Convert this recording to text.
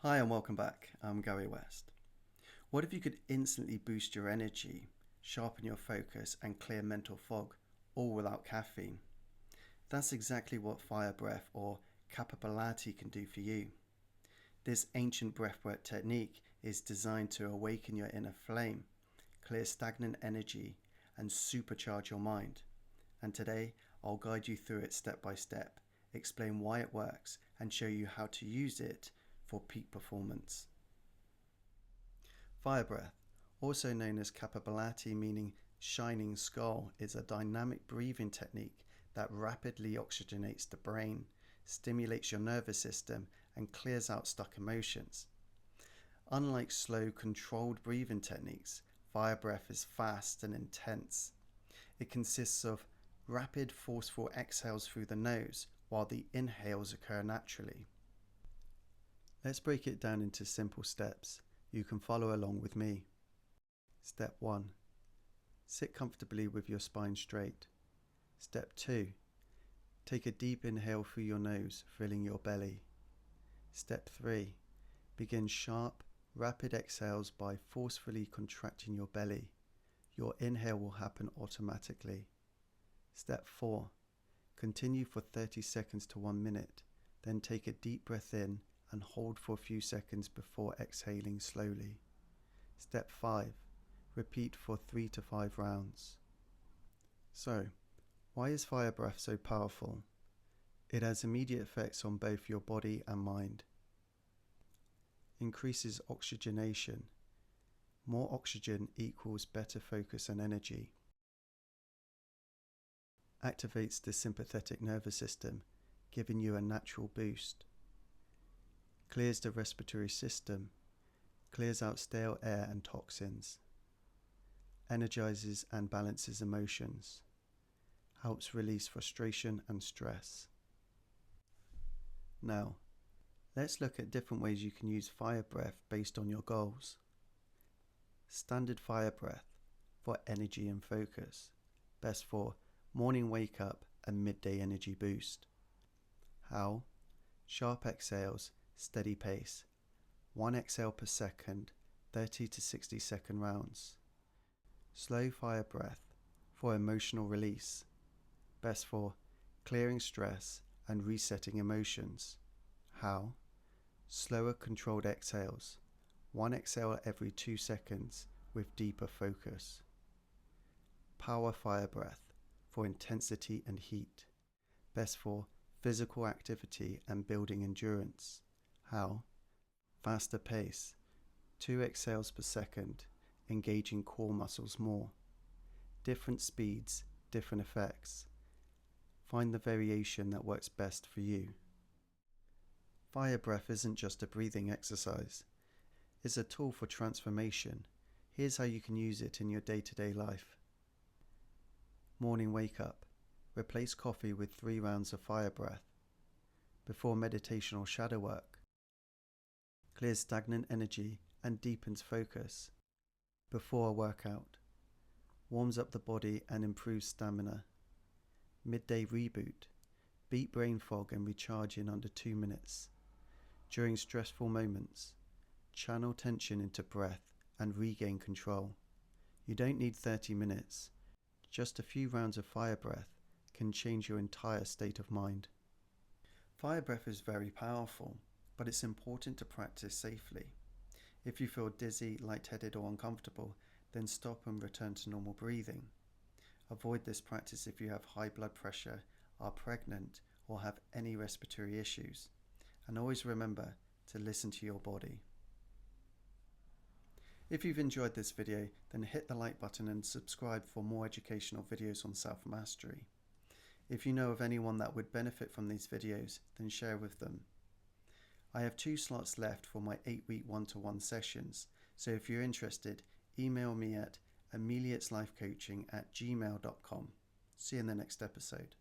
Hi and welcome back. I'm Gary West. What if you could instantly boost your energy, sharpen your focus, and clear mental fog, all without caffeine? That's exactly what fire breath or Kapalabhati can do for you. This ancient breathwork technique is designed to awaken your inner flame, clear stagnant energy, and supercharge your mind. And today, I'll guide you through it step by step, explain why it works, and show you how to use it for peak performance. Fire breath, also known as Kapalabhati, meaning shining skull, is a dynamic breathing technique that rapidly oxygenates the brain, stimulates your nervous system, and clears out stuck emotions. Unlike slow, controlled breathing techniques, fire breath is fast and intense. It consists of rapid, forceful exhales through the nose, while the inhales occur naturally. Let's break it down into simple steps. You can follow along with me. Step 1. Sit comfortably with your spine straight. Step 2. Take a deep inhale through your nose, filling your belly. Step 3. Begin sharp, rapid exhales by forcefully contracting your belly. Your inhale will happen automatically. Step 4. Continue for 30 seconds to 1 minute, then take a deep breath in and hold for a few seconds before exhaling slowly. Step 5. Repeat for 3 to 5 rounds. So, why is fire breath so powerful? It has immediate effects on both your body and mind. Increases oxygenation. More oxygen equals better focus and energy. Activates the sympathetic nervous system, giving you a natural boost. Clears the respiratory system, clears out stale air and toxins. Energizes and balances emotions. Helps release frustration and stress. Now, let's look at different ways you can use fire breath based on your goals. Standard fire breath for energy and focus. Best for morning wake up and midday energy boost. How? Sharp exhales, steady pace. 1 exhale per second, 30 to 60 second rounds. Slow fire breath for emotional release. Best for clearing stress and resetting emotions. How? Slower controlled exhales. 1 exhale every 2 seconds with deeper focus. Power fire breath for intensity and heat. Best for physical activity and building endurance. How? Faster pace. 2 exhales per second, engaging core muscles more. Different speeds, different effects. Find the variation that works best for you. Fire breath isn't just a breathing exercise. It's a tool for transformation. Here's how you can use it in your day-to-day life. Morning wake up. Replace coffee with 3 rounds of fire breath. Before meditation or shadow work. Clears stagnant energy and deepens focus. Before a workout. Warms up the body and improves stamina. Midday reboot. Beat brain fog and recharge in under 2 minutes. During stressful moments, channel tension into breath and regain control. You don't need 30 minutes. Just a few rounds of fire breath can change your entire state of mind. Fire breath is very powerful, but it's important to practice safely. If you feel dizzy, lightheaded, or uncomfortable, then stop and return to normal breathing. Avoid this practice if you have high blood pressure, are pregnant, or have any respiratory issues. And always remember to listen to your body. If you've enjoyed this video, then hit the like button and subscribe for more educational videos on self-mastery. If you know of anyone that would benefit from these videos, then share with them. I have 2 slots left for my 8-week one-to-one sessions, so if you're interested, email me at ameliorateslifecoaching@gmail.com. See you in the next episode.